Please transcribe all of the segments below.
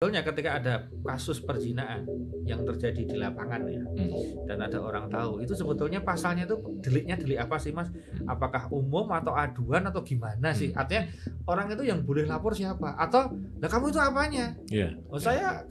Sebetulnya ketika ada kasus perzinahan yang terjadi di lapangan ya, dan ada orang tahu, itu sebetulnya pasalnya itu deliknya delik apa sih Mas? Apakah umum atau aduan atau gimana sih? Artinya orang itu yang boleh lapor siapa? Atau lah kamu itu apanya? Iya. Oh saya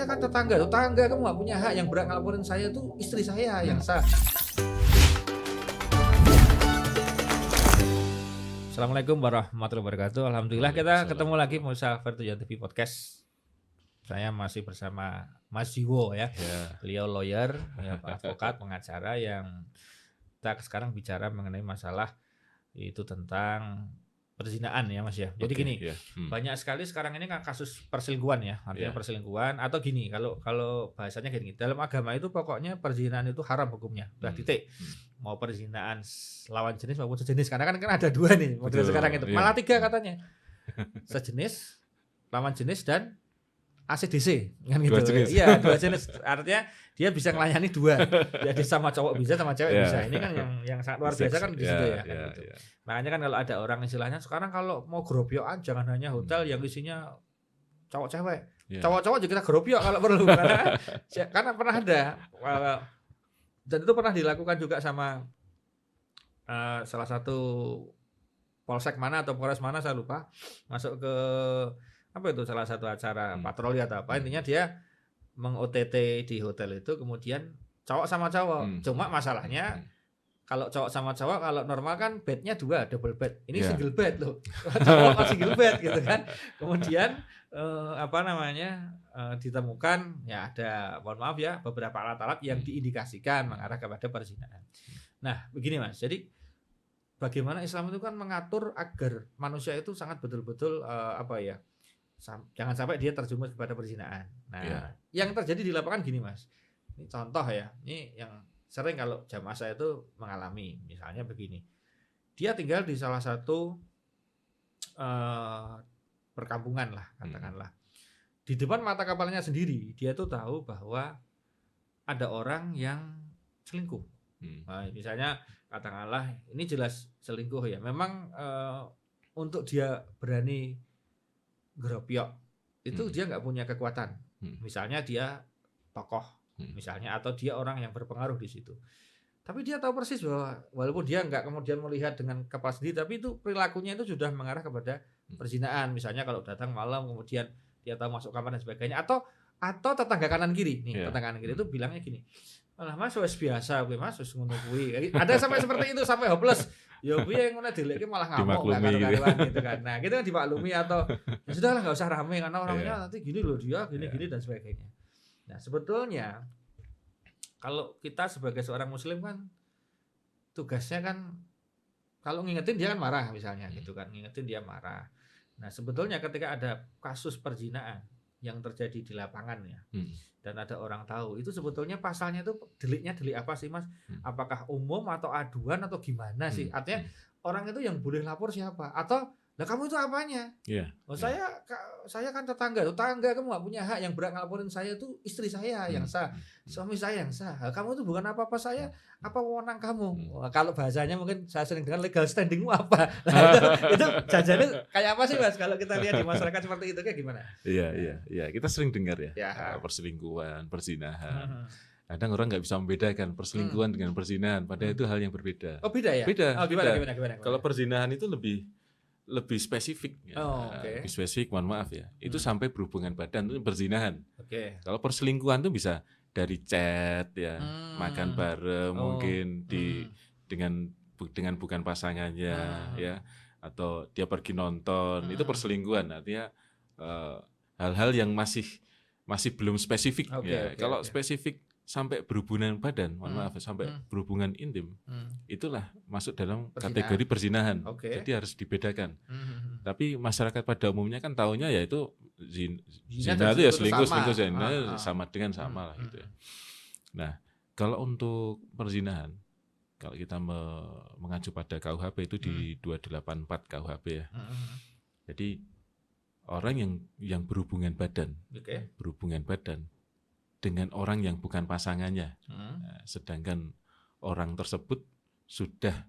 kan tetangga kamu nggak punya hak, yang berhak ngelaporin saya itu istri saya yang sah. Assalamualaikum warahmatullahi wabarakatuh. Alhamdulillah kita ketemu lagi Musa Vertujan TV Podcast. Saya masih bersama Mas Jiwo ya. Beliau lawyer, ya, advokat, pengacara yang kita sekarang bicara mengenai masalah itu tentang perzinahan ya Mas ya. Jadi gini, banyak sekali sekarang ini kan kasus perselingkuhan ya, artinya perselingkuhan atau gini, kalau bahasanya gini, dalam agama itu pokoknya perzinahan itu haram hukumnya, udah titik. Mau perzinahan lawan jenis maupun sejenis, karena kan ada dua nih model sekarang itu, malah tiga katanya, sejenis, lawan jenis dan ACDC kan gitu. Iya, dua jenis. Artinya dia bisa melayani dua. Jadi sama cowok bisa, sama cewek bisa. Ini kan yang sangat luar biasa kan di situ ya. Kan gitu. Makanya kan kalau ada orang istilahnya sekarang kalau mau geropyokan jangan hanya hotel yang isinya cowok cewek. Cowok-cowok juga kita geropyok kalau perlu karena pernah ada dan itu pernah dilakukan juga sama salah satu polsek mana atau polres mana saya lupa, masuk ke apa itu salah satu acara patroli atau apa, intinya dia meng-OTT di hotel itu, kemudian cowok sama cowok. Cuma masalahnya kalau cowok sama cowok, kalau normal kan bednya dua, double bed. Ini single bed loh. Cowok single bed gitu kan. Kemudian ditemukan ya ada, mohon maaf ya, beberapa alat-alat yang diindikasikan mengarah kepada perzinahan. Nah, begini Mas. Jadi bagaimana Islam itu kan mengatur agar manusia itu sangat betul-betul jangan sampai dia terjerumus kepada perzinahan. Nah, yang terjadi di lapangan gini Mas. Ini contoh ya. Ini yang sering kalau jamaah saya itu mengalami. Misalnya begini. Dia tinggal di salah satu perkampungan lah, katakanlah. Di depan mata kepalanya sendiri, dia tuh tahu bahwa ada orang yang selingkuh. Nah, misalnya katakanlah ini jelas selingkuh ya. Memang untuk dia berani geropyok itu dia nggak punya kekuatan. Misalnya dia tokoh, misalnya, atau dia orang yang berpengaruh di situ. Tapi dia tahu persis bahwa walaupun dia nggak kemudian melihat dengan kepala sendiri, tapi itu perilakunya itu sudah mengarah kepada perzinahan. Misalnya kalau datang malam kemudian dia tahu masuk kamar dan sebagainya, atau tetangga kanan kiri nih, tetangga kanan kiri itu bilangnya gini, alah Mas wis biasa kowe Mas, wis ngono kuwi. Ada sampai seperti itu, sampai hopeless. Ya piye ngono dileke malah ngamuk enggak karu-karuan gitu kan. Nah, gitu kan dimaklumi, atau ya sudahlah enggak usah rame karena orangnya nanti gini loh dia, gini dan sebagainya. Nah, sebetulnya kalau kita sebagai seorang muslim kan tugasnya kan kalau ngingetin dia kan marah misalnya gitu kan, ngingetin dia marah. Nah, sebetulnya ketika ada kasus perzinahan yang terjadi di lapangan ya, dan ada orang tahu, itu sebetulnya pasalnya itu deliknya delik apa sih Mas? Apakah umum atau aduan atau gimana sih? Artinya orang itu yang boleh lapor siapa? Atau lah kamu itu apanya? Saya kan tetangga kamu nggak punya hak, yang berhak ngelaporin saya itu istri saya yang sah, suami saya yang sah. Kamu itu bukan apa-apa saya, apa wewenang kamu? Kalau bahasanya mungkin saya sering dengar legal standingmu apa? Nah, itu jajannya kayak apa sih Mas? Kalau kita lihat di masyarakat seperti itu kayak gimana? Iya, kita sering dengar ya. Perselingkuhan, perzinahan. Kadang orang nggak bisa membedakan perselingkuhan dengan perzinahan, padahal itu hal yang berbeda. Oh beda ya? Beda. Oh, gimana? Kalau perzinahan itu lebih spesifik, lebih spesifik, mohon maaf ya. Itu sampai berhubungan badan, itu perzinahan. Kalau perselingkuhan itu bisa dari chat ya, makan bareng mungkin dengan bukan pasangannya ya, atau dia pergi nonton, itu perselingkuhan. Artinya hal-hal yang masih belum spesifik ya. Kalau spesifik sampai berhubungan badan, mohon maaf, sampai berhubungan intim, itulah masuk dalam kategori perzinahan. Jadi harus dibedakan. Tapi masyarakat pada umumnya kan taunya ya itu zina itu ya selingkuh sama dengan sama lah gitu ya. Nah, kalau untuk perzinahan, kalau kita mengacu pada KUHP itu di 284 KUHP ya. Jadi orang yang berhubungan badan dengan orang yang bukan pasangannya, sedangkan orang tersebut sudah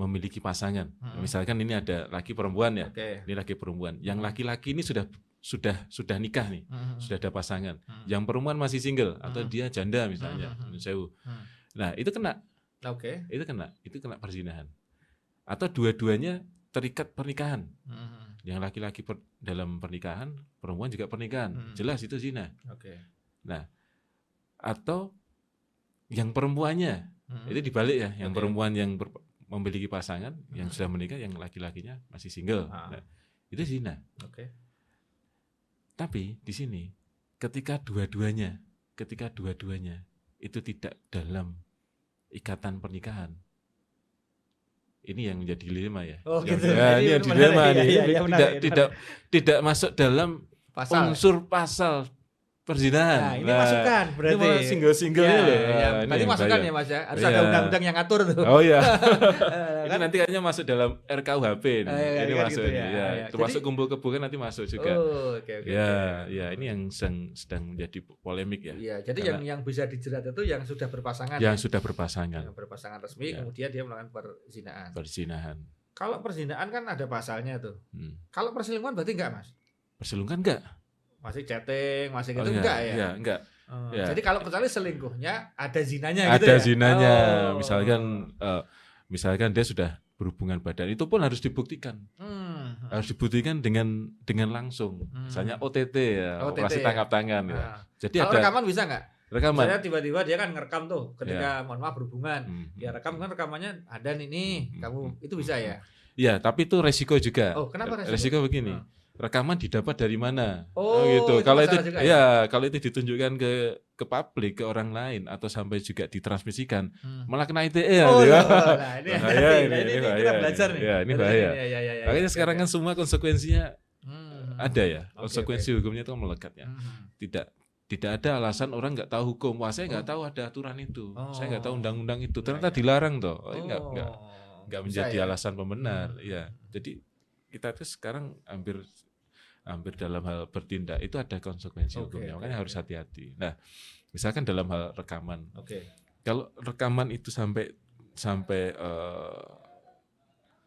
memiliki pasangan. Misalkan ini ada laki perempuan ya, ini laki perempuan. Yang laki-laki ini sudah sudah nikah nih, sudah ada pasangan. Yang perempuan masih single atau dia janda misalnya, nah itu kena. Itu kena perzinahan. Atau dua-duanya terikat pernikahan. Yang laki-laki dalam pernikahan, perempuan juga pernikahan. Jelas itu zina. Nah, atau yang perempuannya itu dibalik ya, yang perempuan yang memiliki pasangan yang sudah menikah, yang laki-lakinya masih single. Nah, itu zina. Tapi di sini ketika dua-duanya itu tidak dalam ikatan pernikahan, ini yang menjadi dilema ya. Ini yang dilema nih. Tidak masuk dalam unsur pasal perzinahan. Nah, ini masukan berarti. Ini single-single loh. Berarti masukan ya Mas ya. Harus ada undang-undang yang ngatur tuh. Oh iya. Ini nanti kayaknya masuk dalam RKUHP nih. Ini masuk gitu ya. Termasuk kumpul kebo kan nanti masuk juga. Ya, ini yang sedang menjadi polemik ya. Iya, jadi yang bisa dijerat itu yang sudah berpasangan. Yang sudah berpasangan. Yang berpasangan resmi, kemudian dia melakukan perzinahan. Kalau perzinahan kan ada pasalnya tuh. Kalau perselingkuhan berarti enggak, Mas? Perselingkuhan enggak? Masih chatting, masih gitu enggak ya? Iya, enggak. Jadi kalau kecuali selingkuhnya ada zinanya gitu ya? Ada zinanya. Misalkan dia sudah berhubungan badan, itu pun harus dibuktikan. Harus dibuktikan dengan langsung. Misalnya OTT ya, operasi tangkap tangan ya. Jadi kalau rekaman bisa enggak? Rekaman. Misalnya tiba-tiba dia kan ngerekam tuh ketika mohon maaf berhubungan. Ya rekam kan rekamannya ada nih, kamu itu bisa ya? Iya, tapi itu resiko juga. Oh, kenapa resiko? Resiko begini. Rekaman didapat dari mana? Gitu. Kalau itu kalau itu ditunjukkan ke publik, ke orang lain atau sampai juga ditransmisikan, malah kena ITE ya. Ini kita belajar nih. Ya, ini bahaya. Makanya sekarang kan semua konsekuensinya ada ya. Konsekuensi hukumnya itu melekat ya. Tidak ada alasan orang nggak tahu hukum. Wah, saya nggak tahu ada aturan itu. Saya nggak tahu undang-undang itu. Ternyata dilarang toh. Nggak menjadi alasan pembenar. Ya, jadi kita tuh sekarang hampir dalam hal bertindak itu ada konsekuensi hukumnya, makanya harus hati-hati. Nah, misalkan dalam hal rekaman, kalau rekaman itu sampai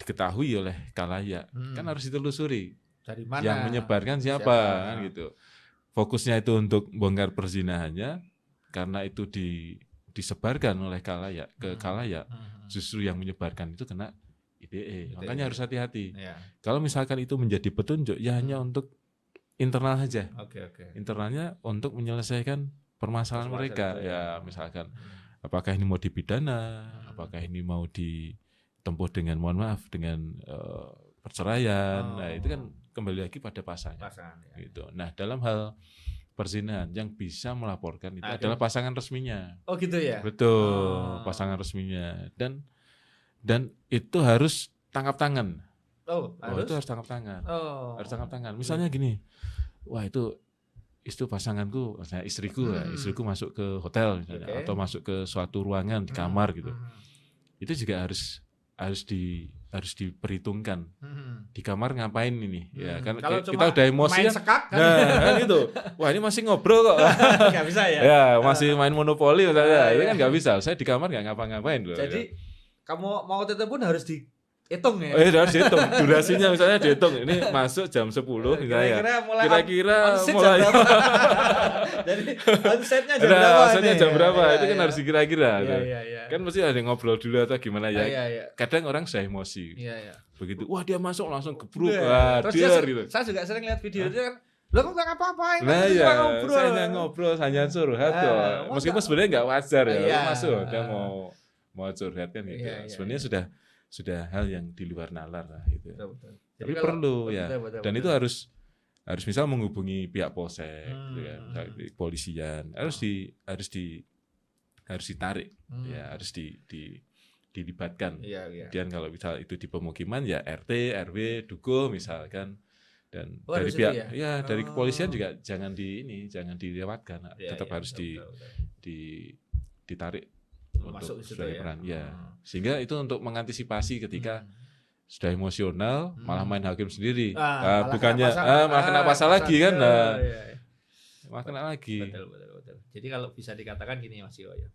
diketahui oleh khalayak, kan harus ditelusuri dari mana, yang menyebarkan siapa kan gitu. Fokusnya itu untuk bongkar perzinahannya, karena itu disebarkan oleh khalayak ke khalayak, justru yang menyebarkan itu kena ITE. Makanya harus hati-hati. Kalau misalkan itu menjadi petunjuk, ya hanya untuk internal saja. Internalnya untuk menyelesaikan permasalahan mereka. Ya, misalkan apakah ini mau dipidana, apakah ini mau ditempuh dengan mohon maaf dengan perceraian. Nah, itu kan kembali lagi pada pasangan. Gitu. Nah, dalam hal perzinahan yang bisa melaporkan itu adalah pasangan resminya. Oh, gitu ya. Betul, pasangan resminya. Dan itu harus tangkap tangan. Itu harus tangkap tangan. Harus tangkap tangan. Misalnya gini, wah itu pasanganku, misalnya istriku masuk ke hotel misalnya, atau masuk ke suatu ruangan di kamar gitu. Itu juga harus diperhitungkan. Di kamar ngapain ini? Ya kan kita udah emosi main sekak kan. Nah, gitu. Wah, ini masih ngobrol kok. Enggak bisa ya. Ya, masih main monopoli misalnya. Itu kan enggak bisa. Saya di kamar enggak ngapa-ngapain loh. Jadi kamu mau tetap pun harus dihitung ya. Harus dihitung. Durasinya misalnya dihitung. Ini masuk jam 10 misalnya. Kira-kira mulai jadi onsetnya jam berapa? Onsetnya jam berapa? Itu kan harus dikira-kira. Kan mesti ada ngobrol dulu atau gimana ya. Kadang orang sudah emosi. Begitu, wah dia masuk langsung gebruk. Gitu. Saya juga sering lihat video itu kan. Lo kok nggak apa-apain? Nah ya, saya hanya ngobrol, hanya curhat kok. Meskipun sebenarnya nggak wajar ya. Masuk, dia mau curhat kan gitu. Sebenarnya sudah hal yang di luar nalar lah gitu. Betul. Tapi perlu ya. Dan itu harus misal menghubungi pihak polsek gitu kan, kepolisian. Harus ditarik. Ya, harus dilibatkan. Kemudian kalau misal itu di pemukiman ya RT, RW, Dugo misalkan. Dan dari pihak dari kepolisian juga jangan dilewatkan. Tetap harus ditarik untuk sebagai peran sehingga itu untuk mengantisipasi ketika sudah emosional malah main hakim sendiri, bukannya malah kena pasal lagi kan, malah kena lagi. Betul. Jadi kalau bisa dikatakan gini Mas Iwo ya,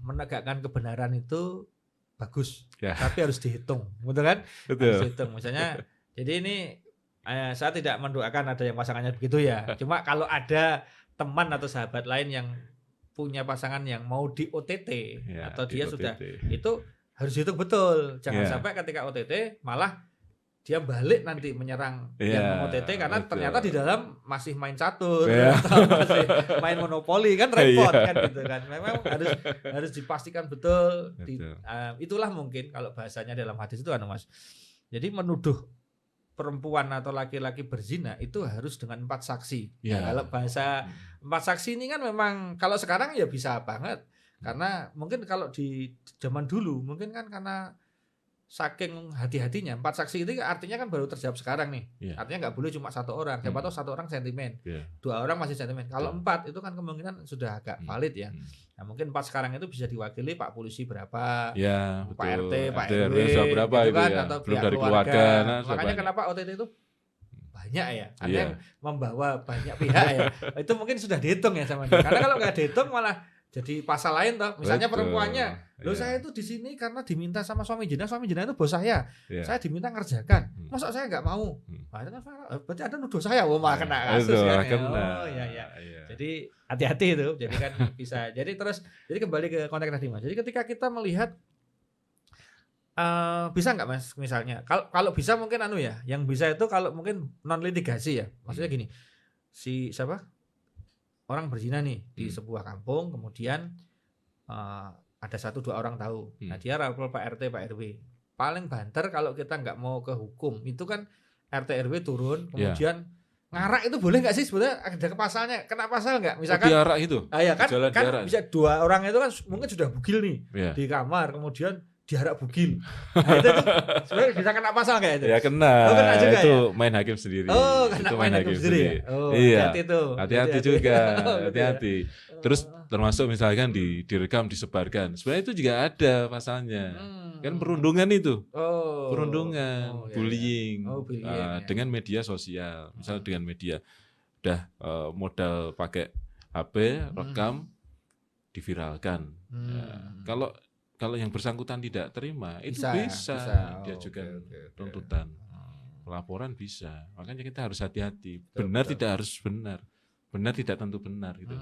menegakkan kebenaran itu bagus, tapi harus dihitung, betul kan? Betul. Harus dihitung. Misalnya, jadi ini Saya tidak mendoakan ada yang pasangannya begitu ya. Cuma kalau ada teman atau sahabat lain yang punya pasangan yang mau di OTT atau dia OTT. Sudah itu harus hitung betul. Jangan sampai ketika OTT malah dia balik nanti menyerang yang OTT karena ternyata di dalam masih main catur, atau masih main monopoli kan repot kan gitu kan. Memang harus dipastikan betul. Itulah mungkin kalau bahasanya dalam hadis itu Mas. Jadi menuduh perempuan atau laki-laki berzina itu harus dengan 4 saksi. Kalau bahasa 4 saksi ini kan memang kalau sekarang ya bisa banget. Karena mungkin kalau di zaman dulu mungkin kan karena saking hati-hatinya 4 saksi itu artinya kan baru terjawab sekarang nih. Artinya nggak boleh cuma 1 orang. Siapa tahu 1 orang sentimen, 2 orang masih sentimen. Kalau 4 itu kan kemungkinan sudah agak valid ya. Nah mungkin 4 sekarang itu bisa diwakili Pak Polisi berapa, Pak RT, Pak RW berapa gitu kan, ya. atau belum pihak dari keluarga. Makanya kenapa OTT itu banyak ya, ada yang membawa banyak pihak ya. Itu mungkin sudah dihitung ya sama dia. Karena kalau nggak dihitung malah jadi pasal lain toh. Misalnya perempuannya, saya itu di sini karena diminta sama suami jenengan itu bos saya. Saya diminta ngerjakan. Masa saya nggak mau? Nah, itu kan berarti Anda nuduh saya, malah kena kasus kan. Oh iya. Jadi hati-hati itu. Jadi kan bisa. Jadi kembali ke konteks tadi Mas. Jadi ketika kita melihat bisa nggak Mas misalnya kalau bisa mungkin yang bisa itu kalau mungkin non litigasi ya. Maksudnya gini. Orang berzina nih di sebuah kampung, kemudian ada 1-2 orang tahu. Nah dia rapor Pak RT, Pak RW. Paling banter kalau kita nggak mau ke hukum, itu kan RT RW turun, kemudian ngarak itu boleh nggak sih sebetulnya ada pasalnya? Kena pasal nggak? Misalkan diarak itu? Kan bisa 2 orang itu kan mungkin sudah bugil nih di kamar, kemudian diarak bugil. Nah, itu sebenarnya bisa kena pasal nggak itu? Ya kena. Kena juga itu ya? Main hakim sendiri. Itu main hakim sendiri. Iya. Hati-hati juga. Hati-hati. Terus termasuk misalkan direkam, disebarkan. Sebenarnya itu juga ada pasalnya. Kan perundungan itu. Perundungan, bullying. Dengan media sosial. Misalnya dengan media udah modal pakai HP, rekam, diviralkan. Kalau yang bersangkutan tidak terima, itu bisa. Dia juga tuntutan. Laporan bisa. Makanya kita harus hati-hati. Benar tidak harus benar. Benar tidak tentu benar gitu.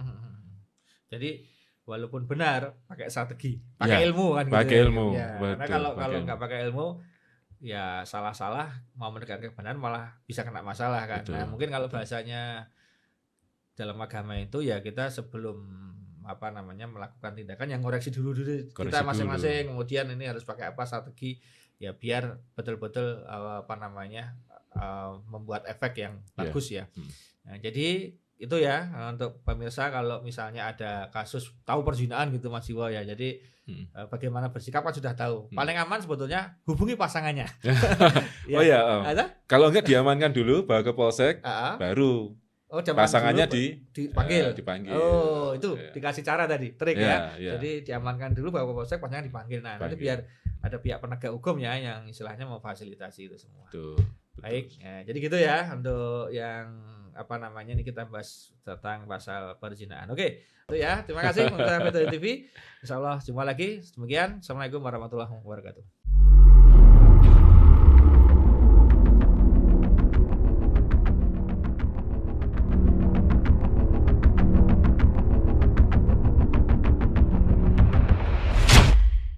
Jadi walaupun benar pakai strategi, pakai ilmu kan gitu. Pakai ilmu. Karena kalau nggak pakai ilmu ya salah-salah mau menegakkan kebenaran malah bisa kena masalah kan. Betul. Nah, mungkin kalau bahasanya dalam agama itu ya kita sebelum melakukan tindakan yang koreksi dulu kita masing-masing, kemudian ini harus pakai apa strategi ya biar betul-betul membuat efek yang bagus ya. Nah, jadi itu ya untuk pemirsa kalau misalnya ada kasus tahu perzinahan gitu Mas Jiwo ya. Jadi bagaimana bersikap kan sudah tahu. Paling aman sebetulnya hubungi pasangannya. Kalau enggak diamankan dulu bawa ke polsek baru pasangannya dipanggil. Itu dikasih cara tadi, trik ya. Jadi diamankan dulu bawa polsek, pasangan dipanggil. Nah, nanti biar ada pihak penegak hukum ya yang istilahnya memfasilitasi itu semua. Baik. Ya, jadi gitu ya untuk yang ini kita bahas tentang pasal perzinahan. Oke, itu ya. Terima kasih untuk TV. Insyaallah jumpa lagi. Demikian. Assalamualaikum warahmatullahi wabarakatuh.